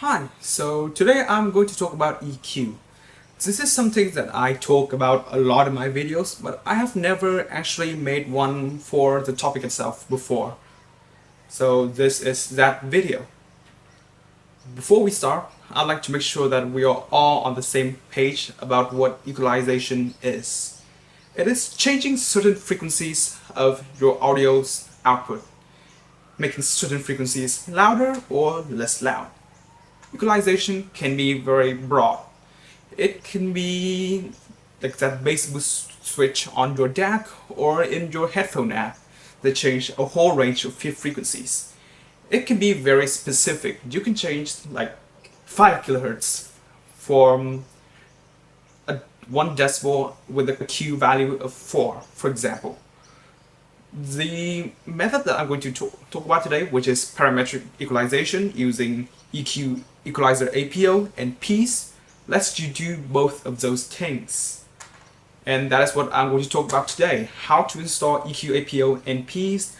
Hi, so today I'm going to talk about EQ. This is something that I talk about a lot in my videos, but I have never actually made one for the topic itself before. So this is that video. Before we start, I'd like to make sure that we are all on the same page about what equalization is. It is changing certain frequencies of your audio's output, making certain frequencies louder or less loud. Equalization can be very broad. It can be like that bass boost switch on your DAC or in your headphone app that change a whole range of frequencies. It can be very specific. You can change like 5 kilohertz from a 1 decibel with a Q value of 4, for example. The method that I'm going to talk about today, which is parametric equalization using EQ equalizer APO and PEACE, lets you do both of those things. And that is what I'm going to talk about today. How to install EQ APO and PEACE,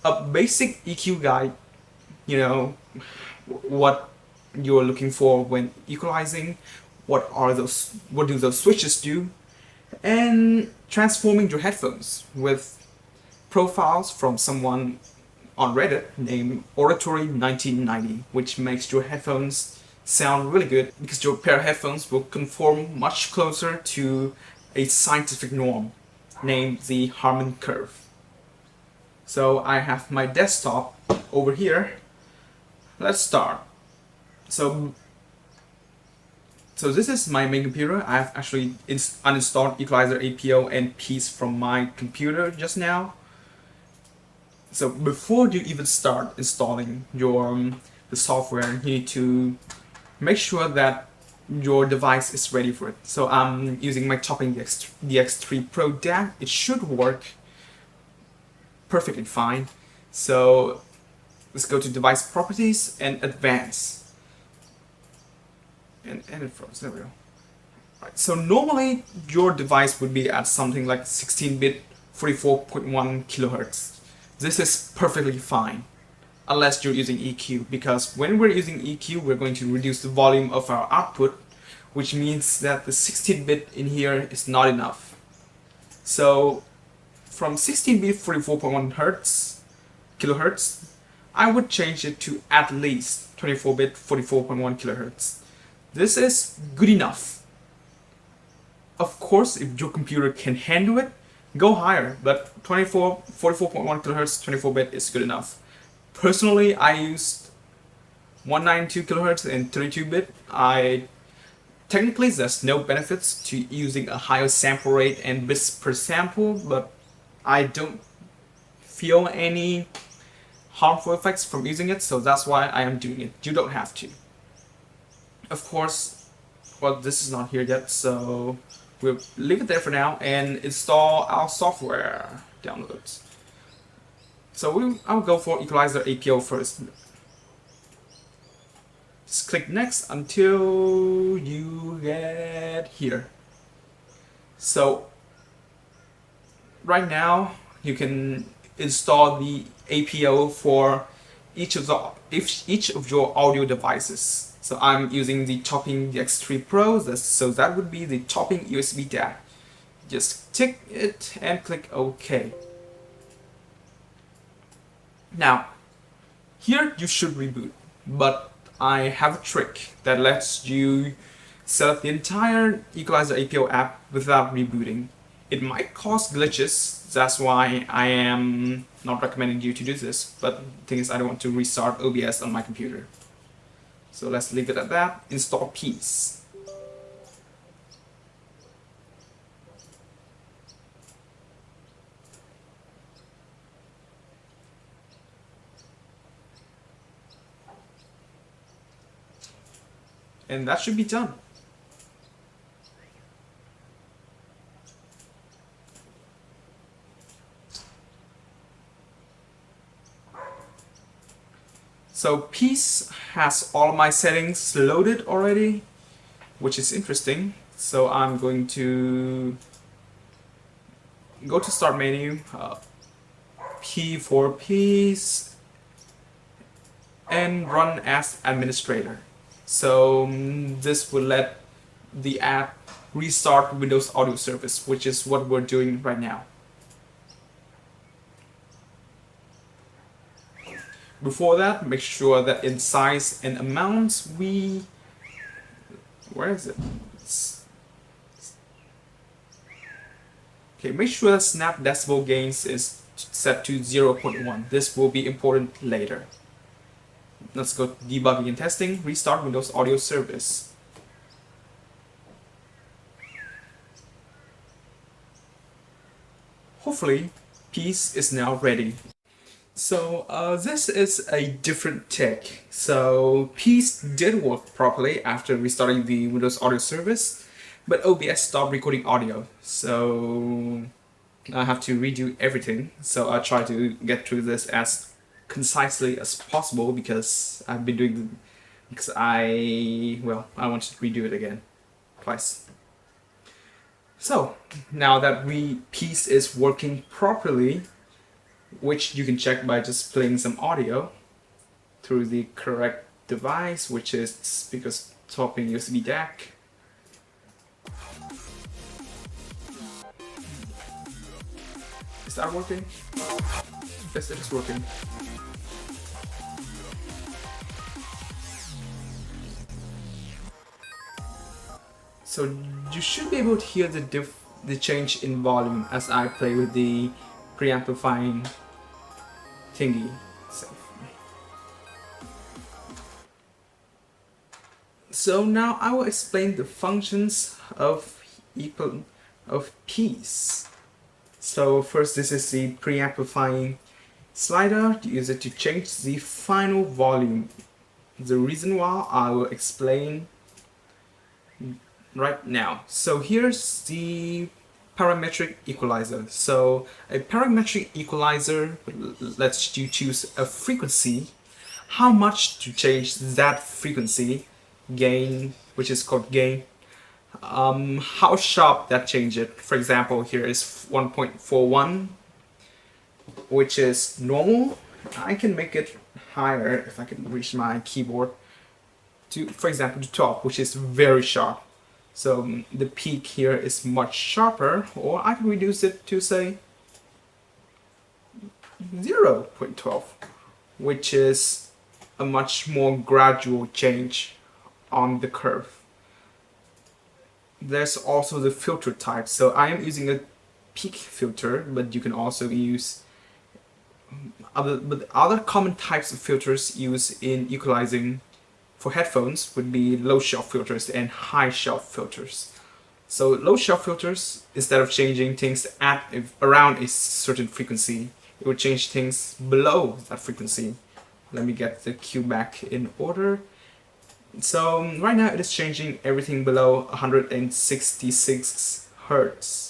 a basic EQ guide, what you're looking for when equalizing, what do those switches do, and transforming your headphones with profiles from someone on Reddit named Oratory1990, which makes your headphones sound really good because your pair of headphones will conform much closer to a scientific norm named the Harman curve. So I have my desktop over here. Let's start. So this is my main computer. I have actually uninstalled Equalizer APO and PEACE from my computer just now. So before you even start installing the software, you need to make sure that your device is ready for it. So I'm using my Topping DX3 Pro DAC. It should work perfectly fine. So let's go to Device Properties and Advanced. And it froze. There we go. Right. So normally your device would be at something like 16-bit 44.1 kilohertz. This is perfectly fine, unless you're using EQ, because when we're using EQ, we're going to reduce the volume of our output, which means that the 16-bit in here is not enough. So from 16-bit 44.1 kilohertz, I would change it to at least 24-bit 44.1 kilohertz. This is good enough. Of course, if your computer can handle it, go higher, but 44.1 kilohertz 24-bit is good enough. Personally, I used 192 kilohertz and 32-bit. Technically, there's no benefits to using a higher sample rate and bits per sample, but I don't feel any harmful effects from using it, so that's why I am doing it. You don't have to. Of course, well, this is not here yet, so we'll leave it there for now and install our software downloads. So I'll go for Equalizer APO first. Just click next until you get here. So right now you can install the APO for each of your audio devices. So I'm using the Topping DX3 Pro, so that would be the Topping USB DAC. Just tick it and click OK. Now, here you should reboot, but I have a trick that lets you set up the entire Equalizer APO app without rebooting. It might cause glitches, that's why I am not recommending you to do this, but the thing is I don't want to restart OBS on my computer. So let's leave it at that. Install PEACE. And that should be done. So PEACE has all my settings loaded already, which is interesting. So I'm going to go to Start menu, P for PEACE, and run as administrator. So this will let the app restart Windows Audio Service, which is what we're doing right now. Before that, make sure that in size and amounts where is it? Okay, make sure that snap decibel gains is set to 0.1. This will be important later. Let's go to debugging and testing, restart Windows Audio Service. Hopefully, Peace is now ready. So this is a different tech. So Peace did work properly after restarting the Windows Audio Service, but OBS stopped recording audio. So I have to redo everything. So I'll try to get through this as concisely as possible because I've been doing because I want to redo it again twice. So now that Peace is working properly, which you can check by just playing some audio through the correct device, which is speakers swapping USB DAC. Is that working? Yes, it is working. So you should be able to hear the change in volume as I play with the preamplifying thingy. So now I will explain the functions of Peace. So first, this is the preamplifying slider. Use it to change the final volume. The reason why I will explain right now. So here's the parametric equalizer. So a parametric equalizer lets you choose a frequency, how much to change that frequency, gain, which is called gain, how sharp that change it. For example, here is 1.41, which is normal. I can make it higher if I can reach my keyboard to, for example, to 12, which is very sharp. So the peak here is much sharper, or I can reduce it to say 0.12, which is a much more gradual change on the curve. There's also the filter type. So I am using a peak filter, but you can also use other common types of filters used in equalizing for headphones would be low shelf filters and high shelf filters. So low shelf filters, instead of changing things at around a certain frequency, it would change things below that frequency. Let me get the cue back in order. So right now it is changing everything below 166 Hertz.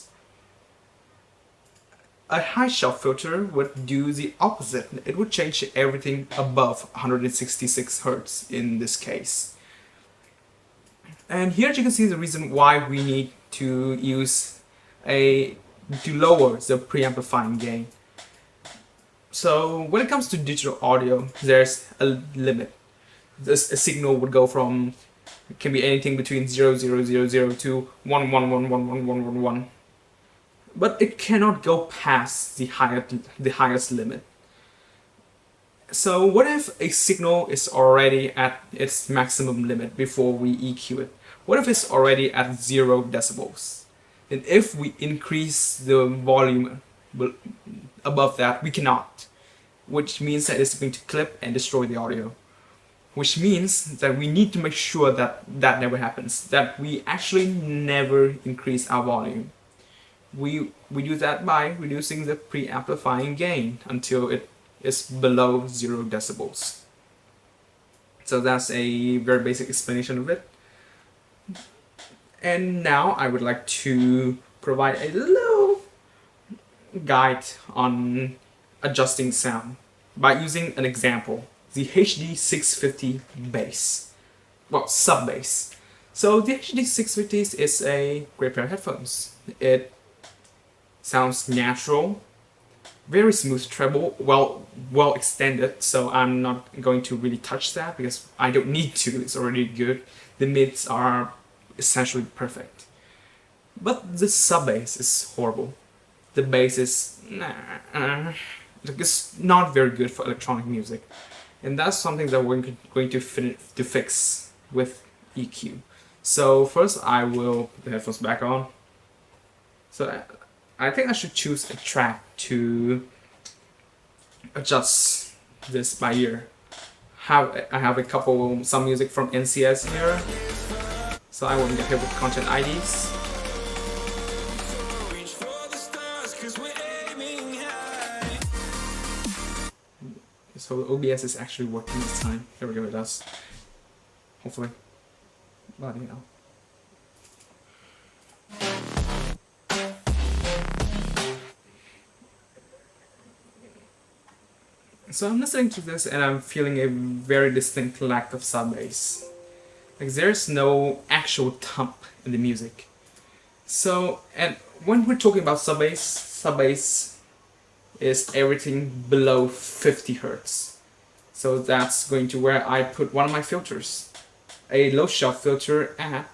A high shelf filter would do the opposite. It would change everything above 166 Hertz in this case. And here you can see the reason why we need to lower the preamplifying gain. So when it comes to digital audio, there's a limit. A signal would go from, it can be anything between 0, 0, 0, 0 to 1, 1, 1, 1, 1, 1, 1, 1. But it cannot go past the highest limit. So what if a signal is already at its maximum limit before we EQ it? What if it's already at 0 decibels? And if we increase the volume above that, we cannot. Which means that it's going to clip and destroy the audio. Which means that we need to make sure that that never happens. That we actually never increase our volume. We do that by reducing the preamplifying gain until it is below 0 decibels. So that's a very basic explanation of it. And now I would like to provide a little guide on adjusting sound by using an example, the HD 650 bass, well, sub bass. So the HD 650 is a great pair of headphones. It sounds natural, very smooth treble, well extended, so I'm not going to really touch that because I don't need to, it's already good. The mids are essentially perfect. But the sub bass is horrible. The bass is it's not very good for electronic music. And that's something that we're going to fix with EQ. So first I will put the headphones back on. So I think I should choose a track to adjust this by ear. I have some music from NCS here, so I won't get hit with content IDs. So the OBS is actually working this time. Here we go, it does. Hopefully. Bloody hell. So I'm listening to this and I'm feeling a very distinct lack of sub bass. Like there's no actual thump in the music. So, and when we're talking about sub bass is everything below 50 Hertz. So that's going to where I put one of my filters. A low shelf filter at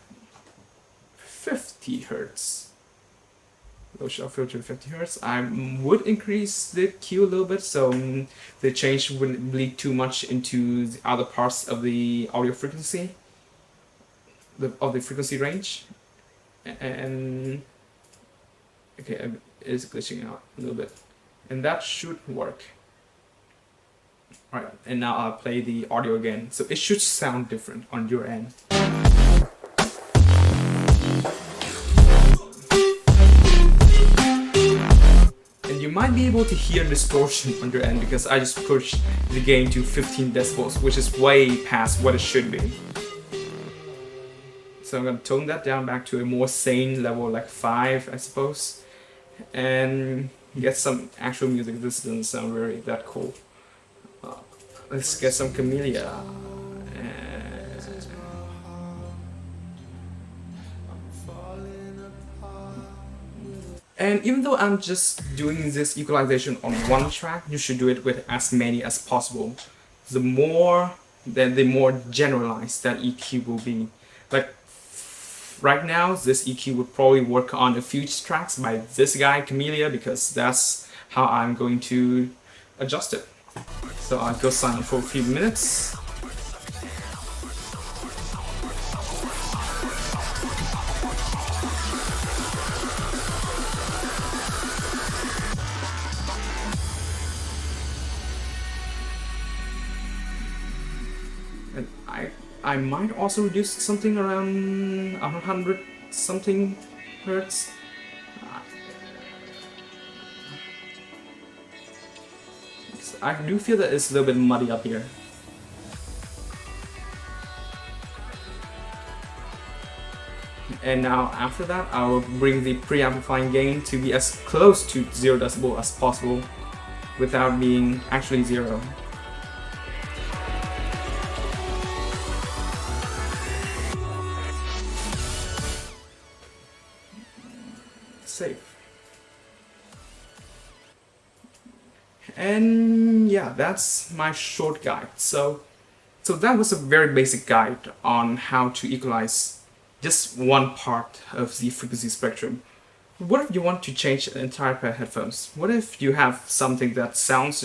50 Hertz. Low shelf filter 50 Hertz. I would increase the Q a little bit so the change wouldn't bleed too much into the other parts of the audio frequency, of the frequency range. And okay, it is glitching out a little bit, and that should work. Alright, and now I'll play the audio again, so it should sound different on your end. You might be able to hear distortion on your end because I just pushed the gain to 15 decibels, which is way past what it should be. So I'm going to tone that down back to a more sane level, like 5, I suppose, and get some actual music. This doesn't sound very that cool. Let's get some Camellia. And even though I'm just doing this equalization on one track, you should do it with as many as possible. The more generalized that EQ will be. Like right now, this EQ would probably work on a few tracks by this guy, Camellia, because that's how I'm going to adjust it. So I'll go silent for a few minutes. And I might also reduce something around 100 something Hertz. I do feel that it's a little bit muddy up here. And now after that, I will bring the preamplifying gain to be as close to 0 decibel as possible without being actually 0. Safe. And yeah, that's my short guide. So that was a very basic guide on how to equalize just one part of the frequency spectrum. What if you want to change an entire pair of headphones? What if you have something that sounds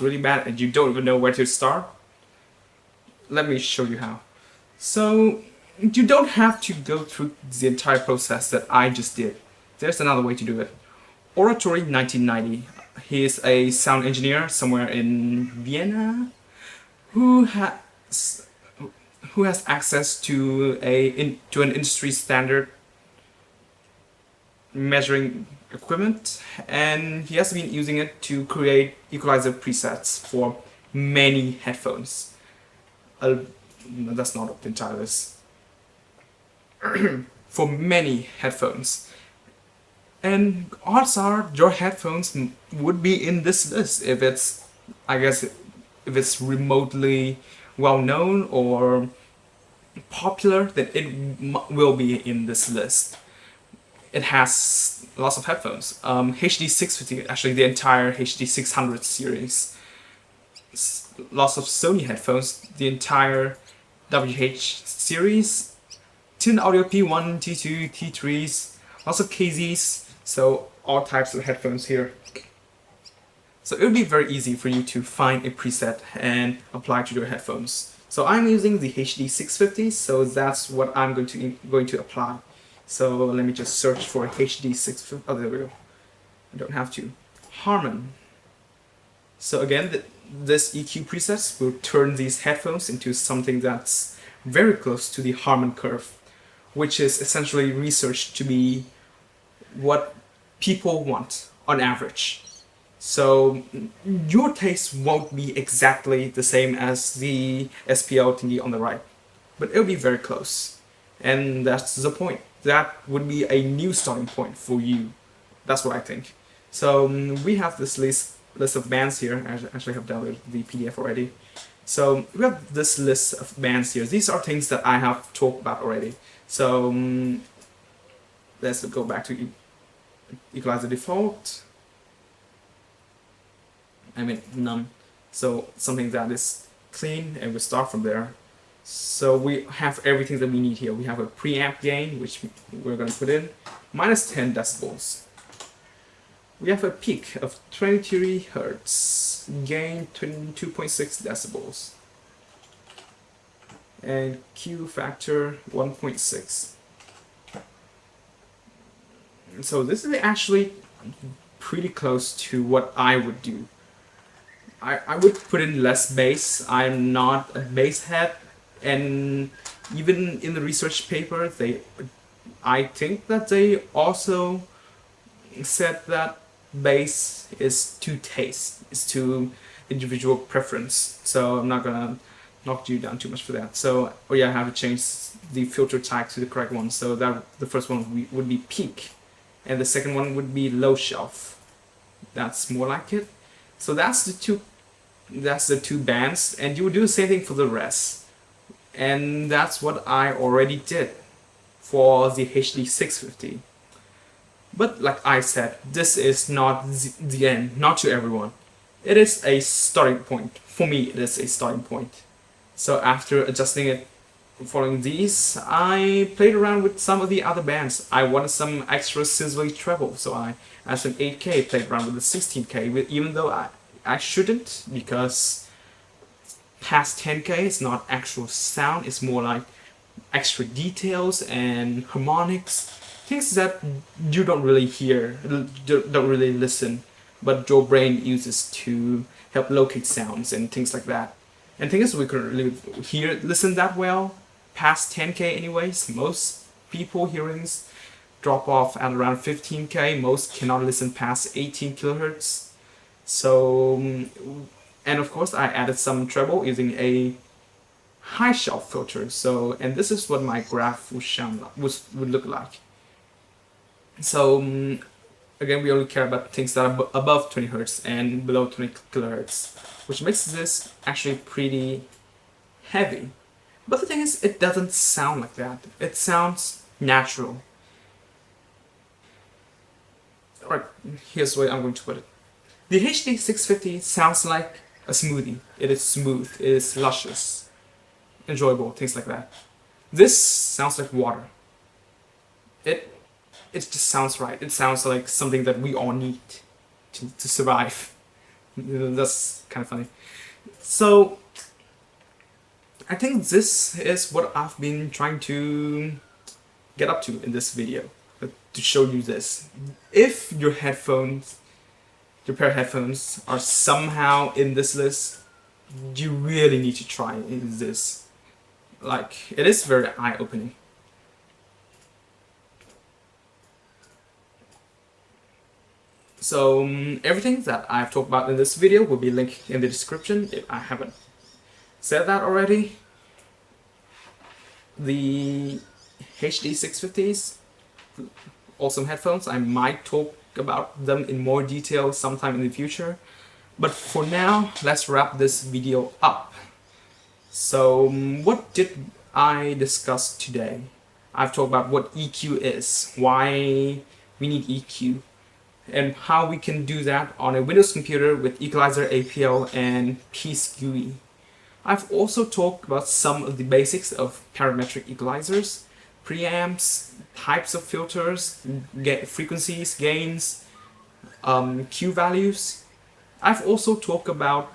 really bad and you don't even know where to start? Let me show you how. So you don't have to go through the entire process that I just did. There's another way to do it. Oratory 1990. He is a sound engineer somewhere in Vienna who has access to an industry standard measuring equipment, and he has been using it to create equalizer presets for many headphones. That's not the entire list. For many headphones. And odds are your headphones would be in this list if it's, I guess, if it's remotely well known or popular, then it will be in this list. it has lots of headphones. HD 650, actually the entire HD 600 series. Lots of Sony headphones, the entire WH series, tuned audio P1, T2, T3s, lots of KZs, so all types of headphones here. So it would be very easy for you to find a preset and apply to your headphones. So I'm using the HD 650, so that's what I'm going to apply. So let me just search for HD 650. Oh, there we go. I don't have to. Harman. So again, this EQ presets will turn these headphones into something that's very close to the Harman curve, which is essentially researched to be what people want on average. So your taste won't be exactly the same as the SPL thingy on the right, but it'll be very close. And that's the point. That would be a new starting point for you. That's what I think. So we have this list of bands here. I actually have downloaded the PDF already. So we have this list of bands here. These are things that I have talked about already. So let's go back to equalize the default. I mean none. So something that is clean, and we start from there. So we have everything that we need here. We have a preamp gain, which we're going to put in, minus 10 decibels. We have a peak of 23 Hertz, gain 22.6 decibels, and Q factor 1.6. So this is actually pretty close to what I would do. I would put in less bass. I'm not a bass head, and even in the research paper, I think that they also said that bass is to taste, is to individual preference. So I'm not gonna knock you down too much for that. So oh yeah, I have to change the filter type to the correct one. So that the first one would be peak, and the second one would be low shelf. That's more like it. So that's the two bands, and you would do the same thing for the rest. And that's what I already did for the HD 650. But like I said, this is not the end, not to everyone. It is a starting point. For me, it is a starting point. So after adjusting it, following these, I played around with some of the other bands. I wanted some extra sizzly treble, so I added an 8K, played around with the 16K, even though I shouldn't, because past 10K is not actual sound, it's more like extra details and harmonics, things that you don't really hear, don't really listen, but your brain uses to help locate sounds and things like that. And thing is, we couldn't really listen that well past 10K anyways. Most people hearings drop off at around 15K. Most cannot listen past 18 kilohertz. So, and of course I added some treble using a high shelf filter. So, and this is what my graph would look like. So again, we only care about things that are above 20 Hertz and below 20 kilohertz, which makes this actually pretty heavy. But the thing is, it doesn't sound like that. It sounds natural. Alright, here's the way I'm going to put it. The HD 650 sounds like a smoothie. It is smooth, it is luscious, enjoyable, things like that. This sounds like water. It just sounds right. It sounds like something that we all need to survive. That's kind of funny. So I think this is what I've been trying to get up to in this video, to show you this. If your headphones, your pair of headphones are somehow in this list, you really need to try this. Like, it is very eye-opening. So everything that I've talked about in this video will be linked in the description if I haven't said that already. The HD 650s, awesome headphones. I might talk about them in more detail sometime in the future. But for now, let's wrap this video up. So what did I discuss today? I've talked about what EQ is, why we need EQ, and how we can do that on a Windows computer with Equalizer APO and PEACE GUI. I've also talked about some of the basics of parametric equalizers, preamps, types of filters, frequencies, gains, Q values. I've also talked about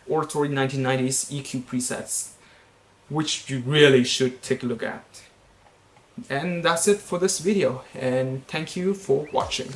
Oratory 1990's EQ presets, which you really should take a look at. And that's it for this video, and thank you for watching.